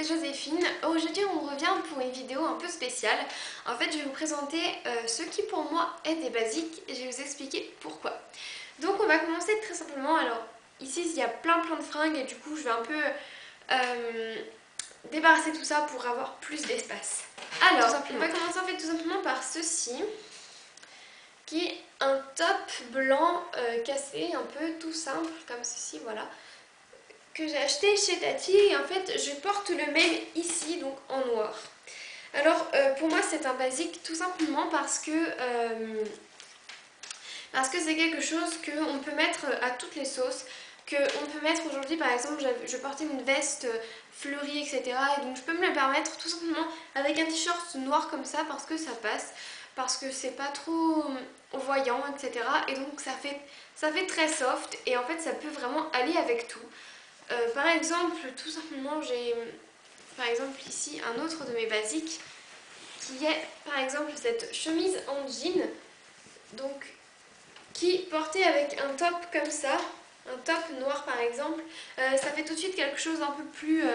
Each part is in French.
c'est Joséphine. Aujourd'hui on revient pour une vidéo un peu spéciale. En fait je vais vous présenter ce qui pour moi est des basiques et je vais vous expliquer pourquoi. Donc on va commencer très simplement. Alors ici il y a plein de fringues et du coup je vais un peu débarrasser tout ça pour avoir plus d'espace. Alors on va commencer en fait tout simplement par ceci qui est un top blanc cassé, un peu tout simple comme ceci, voilà, que j'ai acheté chez Tati et en fait je porte le même ici, donc en noir. Alors pour moi c'est un basique tout simplement parce que c'est quelque chose qu'on peut mettre à toutes les sauces, qu'on peut mettre aujourd'hui. Par exemple je portais une veste fleurie etc. et donc je peux me le permettre tout simplement avec un t-shirt noir comme ça parce que ça passe, parce que c'est pas trop voyant etc. et donc ça fait très soft et en fait ça peut vraiment aller avec tout. Par exemple, tout simplement, j'ai par exemple ici un autre de mes basiques qui est par exemple cette chemise en jean, donc qui portée avec un top comme ça, un top noir par exemple, ça fait tout de suite quelque chose d'un peu plus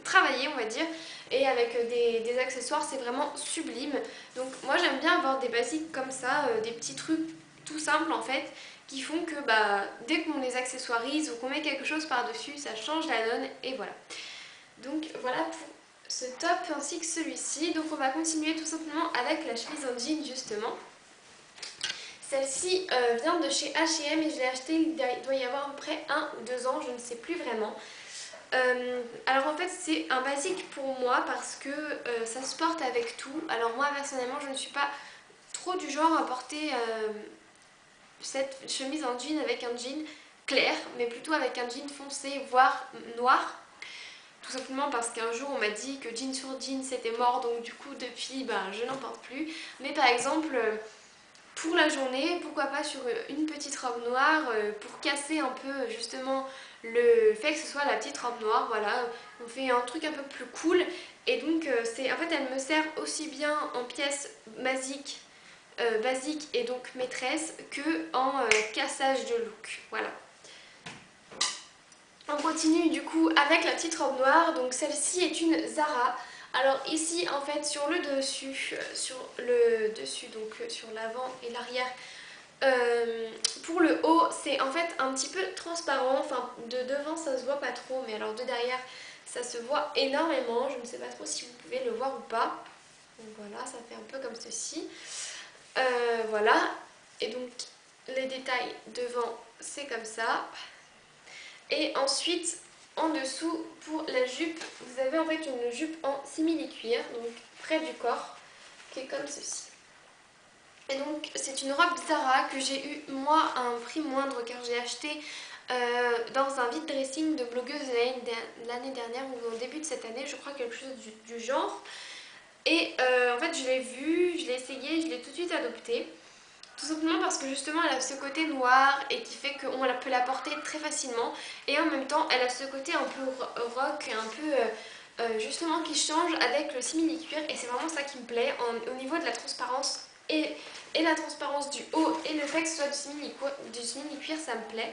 travaillé on va dire, et avec des accessoires c'est vraiment sublime. Donc moi j'aime bien avoir des basiques comme ça, des petits trucs tout simples en fait, qui font que dès qu'on les accessoirise ou qu'on met quelque chose par dessus ça change la donne et voilà. Donc voilà pour ce top ainsi que celui-ci. Donc on va continuer tout simplement avec la chemise en jean justement. Celle-ci vient de chez H&M et je l'ai achetée il doit y avoir à peu près 1 ou 2 ans, je ne sais plus vraiment. Alors en fait c'est un basique pour moi parce que ça se porte avec tout. Alors moi personnellement je ne suis pas trop du genre à porter cette chemise en jean avec un jean clair, mais plutôt avec un jean foncé voire noir. Tout simplement parce qu'un jour on m'a dit que jean sur jean c'était mort, donc du coup depuis je n'en porte plus. Mais par exemple pour la journée, pourquoi pas sur une petite robe noire pour casser un peu justement le fait que ce soit la petite robe noire, voilà, on fait un truc un peu plus cool. Et donc en fait elle me sert aussi bien en pièce basique, et donc maîtresse que en cassage de look, voilà. On continue du coup avec la petite robe noire, donc celle-ci est une Zara. Alors ici en fait sur le dessus, donc sur l'avant et l'arrière, pour le haut c'est en fait un petit peu transparent, enfin de devant ça se voit pas trop, mais alors de derrière ça se voit énormément. Je ne sais pas trop si vous pouvez le voir ou pas. Donc voilà, ça fait un peu comme ceci. Voilà, et donc les détails devant c'est comme ça. Et ensuite en dessous pour la jupe, vous avez en fait une jupe en simili-cuir, donc près du corps, qui est comme ceci. Et donc c'est une robe Zara que j'ai eu moi à un prix moindre car j'ai acheté dans un vide dressing de blogueuse l'année dernière ou au début de cette année, je crois, quelque chose du genre. Et en fait je l'ai vue, je l'ai essayé, je l'ai tout de suite adoptée. Tout simplement parce que justement elle a ce côté noir et qui fait qu'on peut la porter très facilement. Et en même temps elle a ce côté un peu rock, un peu justement qui change avec le simili-cuir. Et c'est vraiment ça qui me plaît au niveau de la transparence et la transparence du haut et le fait que ce soit du simili-cuir, ça me plaît.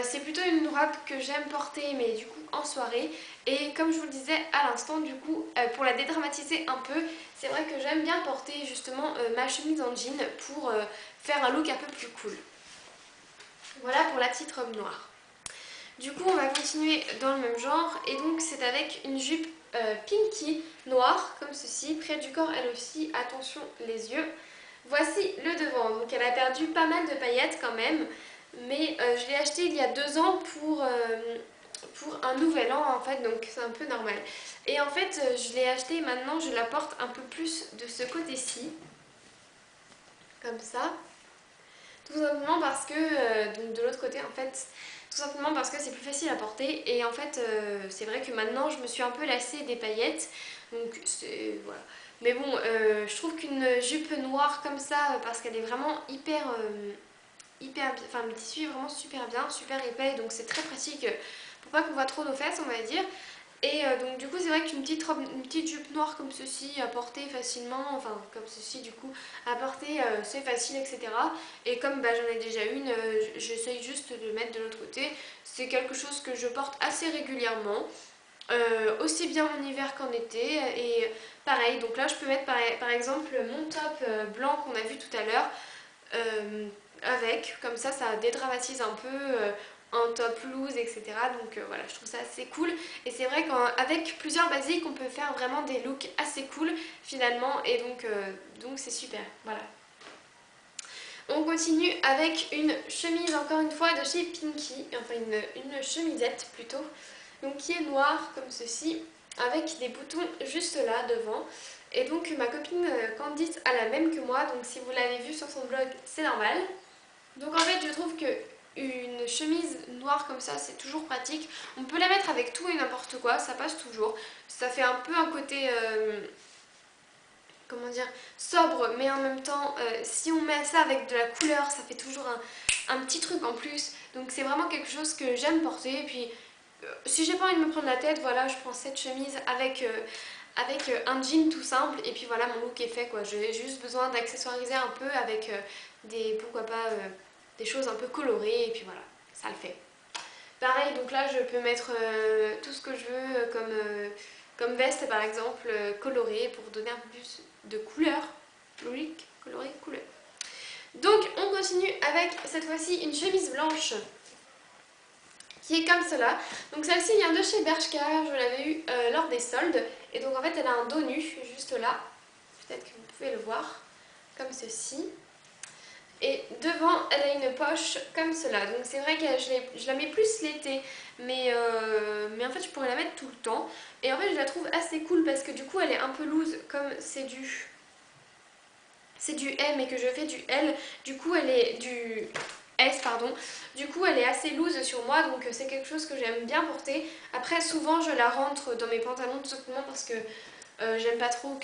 C'est plutôt une robe que j'aime porter mais du coup en soirée, et comme je vous le disais à l'instant, du coup pour la dédramatiser un peu, c'est vrai que j'aime bien porter justement ma chemise en jean pour faire un look un peu plus cool. Voilà pour la petite robe noire. Du coup on va continuer dans le même genre et donc c'est avec une jupe pinky noire comme ceci, près du corps elle aussi, attention les yeux. Voici le devant, donc elle a perdu pas mal de paillettes quand même, mais je l'ai acheté il y a 2 ans pour un nouvel an en fait, donc c'est un peu normal. Et en fait je l'ai acheté et maintenant je la porte un peu plus de ce côté-ci, comme ça. Tout simplement parce que, donc de l'autre côté en fait, tout simplement parce que c'est plus facile à porter. Et en fait c'est vrai que maintenant je me suis un peu lassée des paillettes, donc c'est voilà. Mais bon, je trouve qu'une jupe noire comme ça, parce qu'elle est vraiment hyper, enfin le tissu est vraiment super bien, super épais, donc c'est très pratique pour pas qu'on voit trop nos fesses on va dire. Et donc du coup c'est vrai qu'une petite robe, une petite jupe noire comme ceci à porter facilement, enfin comme ceci du coup, à porter c'est facile etc. Et comme j'en ai déjà une, j'essaye juste de le mettre de l'autre côté. C'est quelque chose que je porte assez régulièrement. aussi bien en hiver qu'en été. Et pareil, donc là je peux mettre par exemple mon top blanc qu'on a vu tout à l'heure avec, comme ça dédramatise un peu un top loose, etc. Donc voilà, je trouve ça assez cool. Et c'est vrai qu'avec plusieurs basiques, on peut faire vraiment des looks assez cool finalement. Et donc c'est super, voilà. On continue avec une chemise, encore une fois, de chez Pinky, enfin une chemisette plutôt, donc qui est noire comme ceci, avec des boutons juste là devant. Et donc ma copine Candice a la même que moi, donc si vous l'avez vue sur son blog, c'est normal. Donc en fait je trouve que une chemise noire comme ça c'est toujours pratique. On peut la mettre avec tout et n'importe quoi, ça passe toujours. Ça fait un peu un côté comment dire, sobre, mais en même temps si on met ça avec de la couleur ça fait toujours un petit truc en plus. Donc c'est vraiment quelque chose que j'aime porter. Et puis si j'ai pas envie de me prendre la tête, voilà, je prends cette chemise avec un jean tout simple et puis voilà, mon look est fait quoi. J'ai juste besoin d'accessoiriser un peu avec pourquoi pas des choses un peu colorées et puis voilà, ça le fait. Pareil, donc là je peux mettre tout ce que je veux comme veste par exemple colorée pour donner un peu plus de couleur, logique, coloré, couleur. Donc on continue avec cette fois-ci une chemise blanche qui est comme cela. Donc celle-ci vient de chez Bershka, je l'avais eue lors des soldes. Et donc en fait elle a un dos nu juste là, peut-être que vous pouvez le voir, comme ceci. Et devant elle a une poche comme cela. Donc c'est vrai que je la mets plus l'été, mais en fait je pourrais la mettre tout le temps. Et en fait je la trouve assez cool parce que du coup elle est un peu loose comme c'est du M et que je fais du L, du coup elle est du S pardon, du coup elle est assez loose sur moi, donc c'est quelque chose que j'aime bien porter. Après souvent je la rentre dans mes pantalons tout simplement parce que j'aime pas trop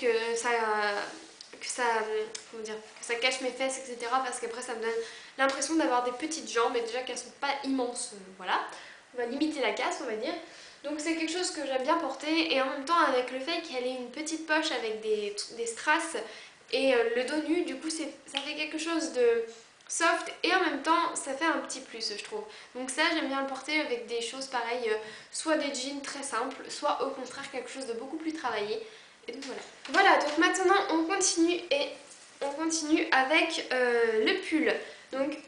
comment dire, que ça cache mes fesses, etc. parce qu'après ça me donne l'impression d'avoir des petites jambes et déjà qu'elles sont pas immenses, voilà. On va limiter la casse on va dire. Donc c'est quelque chose que j'aime bien porter et en même temps avec le fait qu'elle ait une petite poche avec des strass et le dos nu, du coup ça fait quelque chose de soft et en même temps ça fait un petit plus je trouve. Donc ça j'aime bien le porter avec des choses pareilles, soit des jeans très simples, soit au contraire quelque chose de beaucoup plus travaillé. Et donc voilà. Voilà, donc maintenant on continue avec le pull. Donc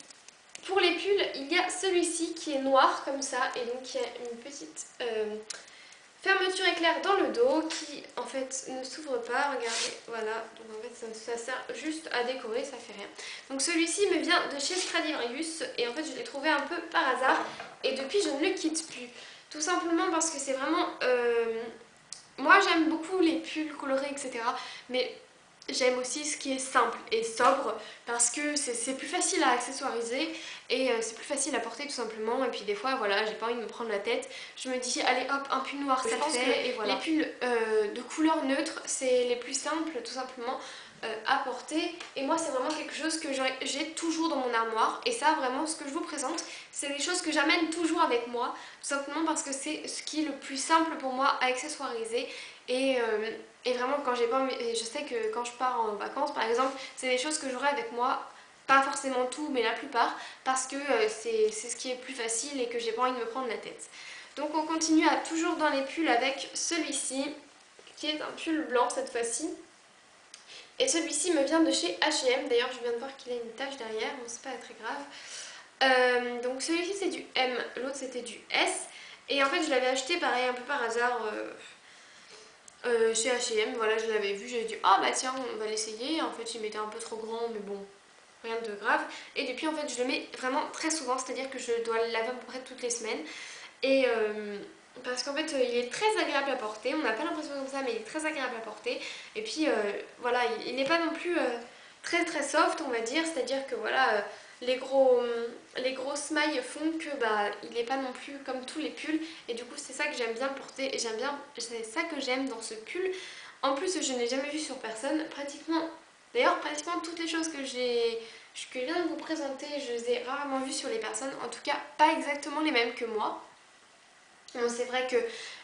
pour les pulls, il y a celui-ci qui est noir comme ça et donc il y a une petite fermeture éclair dans le dos qui en fait ne s'ouvre pas, regardez, voilà, donc en fait ça sert juste à décorer, ça fait rien. Donc celui-ci me vient de chez Stradivarius et en fait je l'ai trouvé un peu par hasard et depuis je ne le quitte plus. Tout simplement parce que c'est vraiment... moi j'aime beaucoup les pulls colorés etc. Mais j'aime aussi ce qui est simple et sobre parce que c'est plus facile à accessoiriser et c'est plus facile à porter tout simplement. Et puis des fois voilà, j'ai pas envie de me prendre la tête, je me dis allez hop, un pull noir ça le fait. Et voilà. Les pulls de couleur neutre c'est les plus simples tout simplement à porter. Et moi c'est vraiment quelque chose que j'ai toujours dans mon armoire. Et ça vraiment ce que je vous présente c'est des choses que j'amène toujours avec moi, tout simplement parce que c'est ce qui est le plus simple pour moi à accessoiriser. Et vraiment quand j'ai pas envie, je sais que quand je pars en vacances par exemple, c'est des choses que j'aurai avec moi, pas forcément tout mais la plupart, parce que c'est ce qui est plus facile et que j'ai pas envie de me prendre la tête. Donc on continue toujours dans les pulls avec celui-ci, qui est un pull blanc cette fois-ci. Et celui-ci me vient de chez H&M, d'ailleurs je viens de voir qu'il a une tache derrière, bon c'est pas très grave. Donc celui-ci c'est du M, l'autre c'était du S. Et en fait je l'avais acheté pareil un peu par hasard chez H&M, voilà je l'avais vu, j'ai dit ah bah tiens on va l'essayer. En fait il m'était un peu trop grand mais bon rien de grave. Et depuis en fait je le mets vraiment très souvent, c'est à dire que je dois le laver à peu près toutes les semaines. Et parce qu'en fait il est très agréable à porter, on n'a pas l'impression comme ça mais il est très agréable à porter. Et puis voilà, il n'est pas non plus très très soft on va dire, c'est à dire que voilà les grosses mailles font que bah il n'est pas non plus comme tous les pulls. Et du coup c'est ça que j'aime bien porter et c'est ça que j'aime dans ce pull. En plus je n'ai jamais vu sur personne pratiquement, d'ailleurs pratiquement toutes les choses que je viens de vous présenter je les ai rarement vues sur les personnes, en tout cas pas exactement les mêmes que moi. Bon, c'est vrai que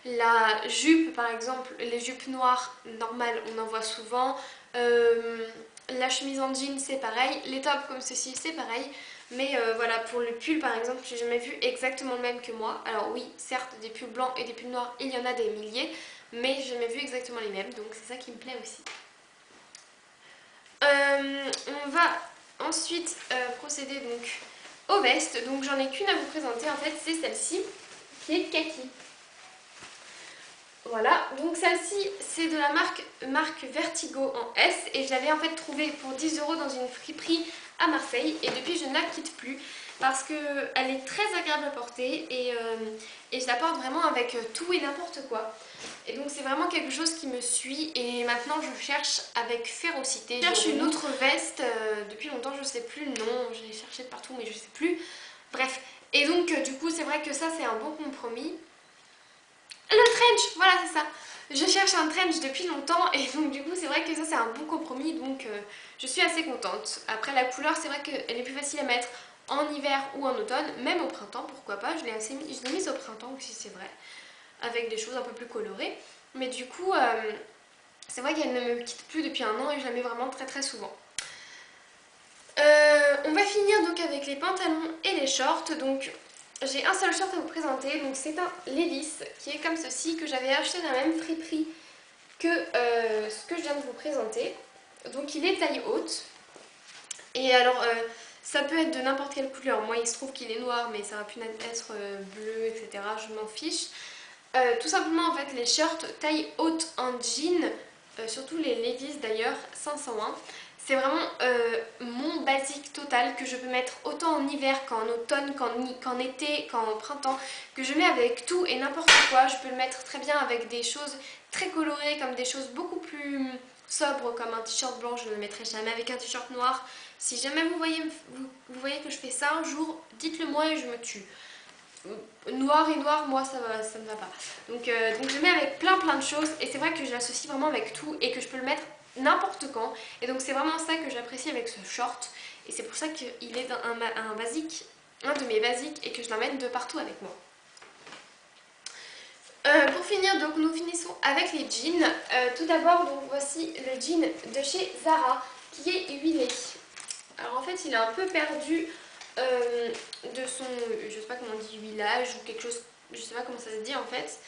la jupe par exemple, les jupes noires normales on en voit souvent, la chemise en jean c'est pareil, les tops comme ceci c'est pareil. Mais voilà, pour le pull par exemple, j'ai jamais vu exactement le même que moi. Alors oui, certes, des pulls blancs et des pulls noirs, il y en a des milliers, mais j'ai jamais vu exactement les mêmes, donc c'est ça qui me plaît aussi. On va ensuite procéder donc aux vestes. Donc j'en ai qu'une à vous présenter, en fait c'est celle-ci qui est kaki. Voilà, donc celle-ci c'est de la marque Vertigo en S et je l'avais en fait trouvée pour 10 € dans une friperie à Marseille et depuis je ne la quitte plus parce qu'elle est très agréable à porter et je la porte vraiment avec tout et n'importe quoi. Et donc c'est vraiment quelque chose qui me suit et maintenant je cherche avec férocité. Je cherche une autre veste, depuis longtemps je sais plus le nom, j'ai cherché de partout mais je sais plus. Bref, et donc du coup c'est vrai que ça c'est un bon compromis. Le trench, voilà c'est ça. Je cherche un trench depuis longtemps et donc du coup c'est vrai que ça c'est un bon compromis donc je suis assez contente. Après la couleur c'est vrai qu'elle est plus facile à mettre en hiver ou en automne, même au printemps pourquoi pas. Je l'ai mise au printemps aussi c'est vrai, avec des choses un peu plus colorées. Mais du coup c'est vrai qu'elle ne me quitte plus depuis un an et je la mets vraiment très très souvent. On va finir donc avec les pantalons et les shorts. Donc j'ai un seul short à vous présenter, donc c'est un Levi's qui est comme ceci, que j'avais acheté dans la même friperie que ce que je viens de vous présenter. Donc il est taille haute. Et alors ça peut être de n'importe quelle couleur. Moi il se trouve qu'il est noir mais ça va pu être bleu etc. Je m'en fiche. Tout simplement en fait les shorts taille haute en jean, surtout les Levi's d'ailleurs 501. C'est vraiment mon basique total que je peux mettre autant en hiver qu'en automne, qu'en été, qu'en printemps, que je mets avec tout et n'importe quoi. Je peux le mettre très bien avec des choses très colorées, comme des choses beaucoup plus sobres, comme un t-shirt blanc, je ne le mettrai jamais avec un t-shirt noir. Si jamais vous voyez que je fais ça un jour, dites-le moi et je me tue. Noir et noir, moi ça ne va pas. Donc je mets avec plein de choses et c'est vrai que je l'associe vraiment avec tout et que je peux le mettre n'importe quand. Et donc c'est vraiment ça que j'apprécie avec ce short et c'est pour ça qu'il est un basique, un de mes basiques et que je l'emmène de partout avec moi. Pour finir, donc nous finissons avec les jeans. Tout d'abord, donc voici le jean de chez Zara qui est huilé. Alors en fait il est un peu perdu de son, je sais pas comment on dit, huilage ou quelque chose, je sais pas comment ça se dit en fait.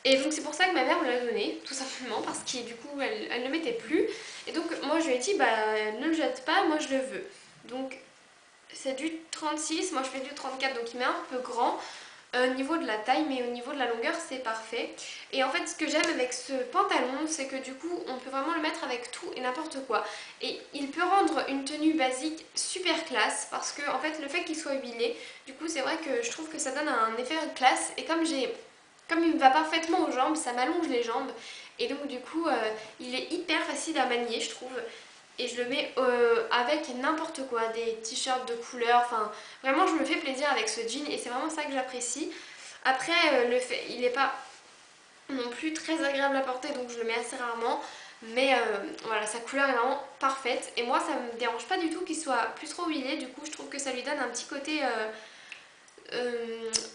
Et donc c'est pour ça que ma mère me l'a donné, tout simplement, parce que du coup elle ne le mettait plus. Et donc moi je lui ai dit bah ne le jette pas, moi je le veux. Donc c'est du 36, moi je fais du 34, donc il m'est un peu grand au niveau de la taille, mais au niveau de la longueur c'est parfait. Et en fait ce que j'aime avec ce pantalon c'est que du coup on peut vraiment le mettre avec tout et n'importe quoi. Et il peut rendre une tenue basique super classe parce que en fait le fait qu'il soit huilé, du coup c'est vrai que je trouve que ça donne un effet classe. Et comme il me va parfaitement aux jambes, ça m'allonge les jambes et donc du coup il est hyper facile à manier je trouve. Et je le mets avec n'importe quoi, des t-shirts de couleur, enfin vraiment je me fais plaisir avec ce jean et c'est vraiment ça que j'apprécie. Après il n'est pas non plus très agréable à porter donc je le mets assez rarement, mais voilà sa couleur est vraiment parfaite et moi ça me dérange pas du tout qu'il soit plus trop huilé, du coup je trouve que ça lui donne un petit côté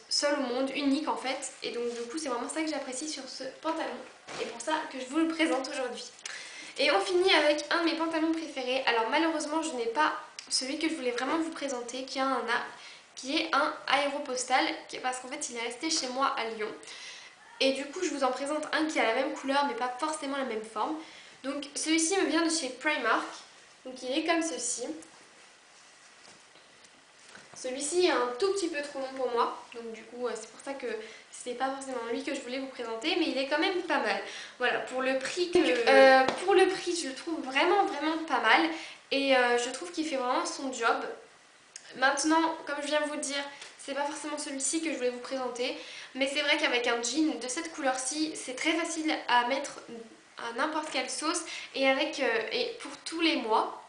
seul au monde, unique en fait, et donc du coup c'est vraiment ça que j'apprécie sur ce pantalon et pour ça que je vous le présente aujourd'hui. Et on finit avec un de mes pantalons préférés. Alors malheureusement je n'ai pas celui que je voulais vraiment vous présenter qui est un Aéropostale parce qu'en fait il est resté chez moi à Lyon. Et du coup je vous en présente un qui a la même couleur mais pas forcément la même forme. Donc celui-ci me vient de chez Primark. Donc il est comme ceci. Celui-ci est un tout petit peu trop long pour moi, donc du coup c'est pour ça que c'est pas forcément lui que je voulais vous présenter, mais il est quand même pas mal. Voilà, pour le prix je le trouve vraiment pas mal et je trouve qu'il fait vraiment son job. Maintenant, comme je viens de vous le dire, c'est pas forcément celui-ci que je voulais vous présenter, mais c'est vrai qu'avec un jean de cette couleur-ci, c'est très facile à mettre à n'importe quelle sauce et pour tous les mois,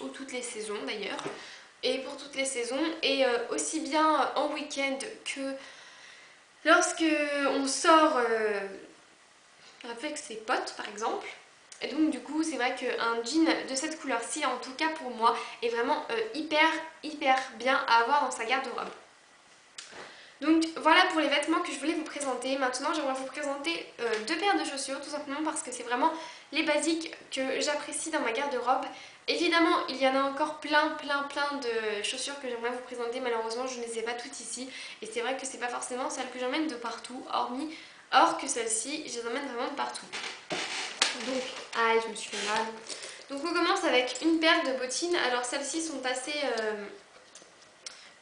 ou toutes les saisons d'ailleurs. Et pour toutes les saisons et aussi bien en week-end que lorsque on sort avec ses potes par exemple. Et donc du coup c'est vrai qu'un jean de cette couleur-ci en tout cas pour moi est vraiment hyper bien à avoir dans sa garde-robe. Donc Donc voilà pour les vêtements que je voulais vous présenter. Maintenant j'aimerais vous présenter deux paires de chaussures, tout simplement parce que c'est vraiment les basiques que j'apprécie dans ma garde-robe. Évidemment il y en a encore plein de chaussures que j'aimerais vous présenter. Malheureusement je ne les ai pas toutes ici. Et c'est vrai que c'est pas forcément celles que j'emmène de partout, or que celles-ci je les emmène vraiment de partout. Donc, aïe je me suis fait mal. Donc on commence avec une paire de bottines. Alors celles-ci sont assez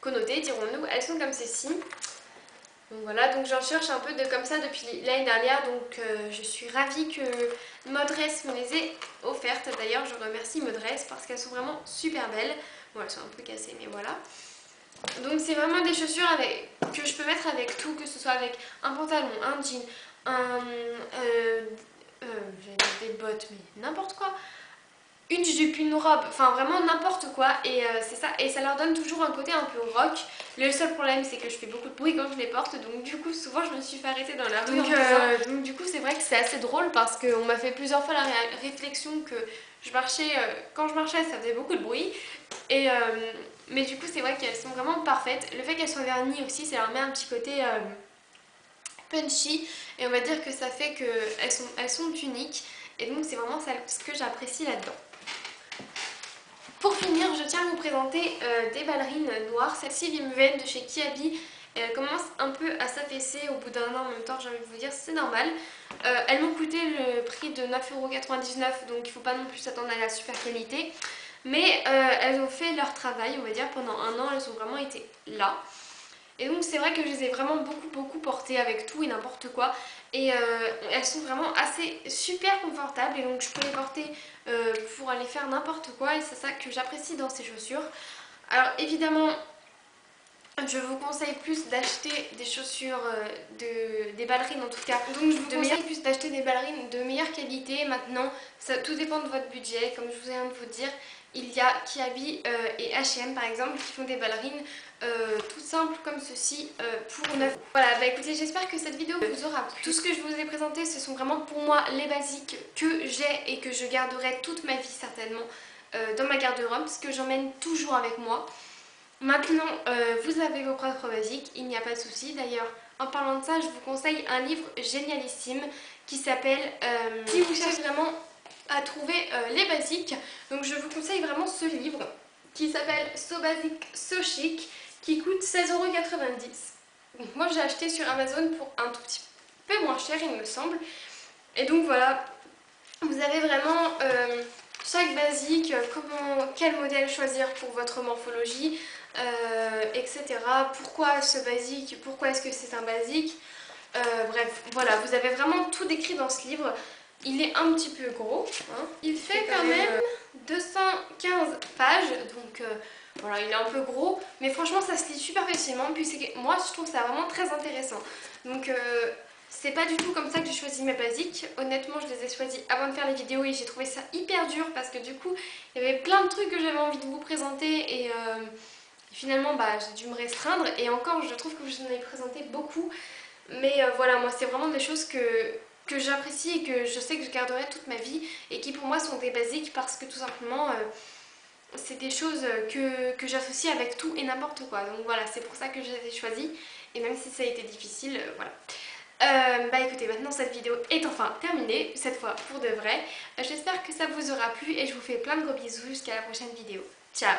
connotées, dirons-nous. Elles sont comme ceci. Donc voilà, donc j'en cherche un peu de comme ça depuis l'année dernière. Donc je suis ravie que Modress me les ait offertes. D'ailleurs je remercie Modress parce qu'elles sont vraiment super belles. Bon elles sont un peu cassées mais voilà. Donc c'est vraiment des chaussures que je peux mettre avec tout, que ce soit avec un pantalon, un jean, j'allais dire des bottes mais n'importe quoi. Une jupe, une robe, enfin vraiment n'importe quoi et c'est ça, et ça leur donne toujours un côté un peu rock. Le seul problème c'est que je fais beaucoup de bruit quand je les porte, donc du coup souvent je me suis fait arrêter dans la rue donc du coup c'est vrai que c'est assez drôle parce qu'on m'a fait plusieurs fois la réflexion que je marchais, quand je marchais ça faisait beaucoup de bruit et mais du coup c'est vrai qu'elles sont vraiment parfaites. Le fait qu'elles soient vernies aussi ça leur met un petit côté punchy et on va dire que ça fait qu'elles sont uniques et donc c'est vraiment ce que j'apprécie là-dedans. Pour finir, je tiens à vous présenter des ballerines noires. Celle-ci me viennent de chez Kiabi. Elles commencent un peu à s'affaisser au bout d'un an. En même temps, j'ai envie de vous dire, c'est normal. Elles m'ont coûté le prix de 9,99 €, donc il ne faut pas non plus s'attendre à la super qualité. Mais elles ont fait leur travail, on va dire, pendant un an. Elles ont vraiment été là. Et donc c'est vrai que je les ai vraiment beaucoup portées avec tout et n'importe quoi. Et elles sont vraiment assez super confortables et donc je peux les porter pour aller faire n'importe quoi et c'est ça que j'apprécie dans ces chaussures. Alors évidemment je vous conseille plus d'acheter des chaussures, des ballerines en tout cas. Donc je vous conseille plus d'acheter des ballerines de meilleure qualité. Maintenant, tout dépend de votre budget. Comme je vous viens de vous dire, il y a Kiabi et H&M par exemple qui font des ballerines toutes simples comme ceci pour 9 €. Voilà, bah écoutez, j'espère que cette vidéo vous aura plu. Tout ce que je vous ai présenté, ce sont vraiment pour moi les basiques que j'ai et que je garderai toute ma vie certainement dans ma garde-robe parce que j'emmène toujours avec moi. Maintenant, vous avez vos propres basiques, il n'y a pas de souci. D'ailleurs, en parlant de ça, je vous conseille un livre génialissime qui s'appelle Si vous cherchez vraiment à trouver les basiques. Donc je vous conseille vraiment ce livre qui s'appelle So Basic So Chic qui coûte 16,90 €. Donc moi j'ai acheté sur Amazon pour un tout petit peu moins cher il me semble. Et donc voilà, vous avez vraiment chaque basique, quel modèle choisir pour votre morphologie, etc. Pourquoi ce basique, pourquoi est-ce que c'est un basique, bref, voilà, vous avez vraiment tout décrit dans ce livre. Il est un petit peu gros, hein. Il fait quand même 215 pages, donc voilà, il est un peu gros, mais franchement ça se lit super facilement, puis moi je trouve ça vraiment très intéressant. Donc c'est pas du tout comme ça que j'ai choisi mes basiques. Honnêtement, je les ai choisis avant de faire les vidéos et j'ai trouvé ça hyper dur parce que du coup, il y avait plein de trucs que j'avais envie de vous présenter et finalement, bah, j'ai dû me restreindre. Et encore, je trouve que je vous en ai présenté beaucoup. Mais voilà, moi, c'est vraiment des choses que j'apprécie et que je sais que je garderai toute ma vie et qui pour moi sont des basiques parce que tout simplement, c'est des choses que j'associe avec tout et n'importe quoi. Donc voilà, c'est pour ça que je les ai choisies et même si ça a été difficile, voilà. Bah écoutez, maintenant cette vidéo est enfin terminée, cette fois pour de vrai. J'espère que ça vous aura plu et je vous fais plein de gros bisous jusqu'à la prochaine vidéo. Ciao!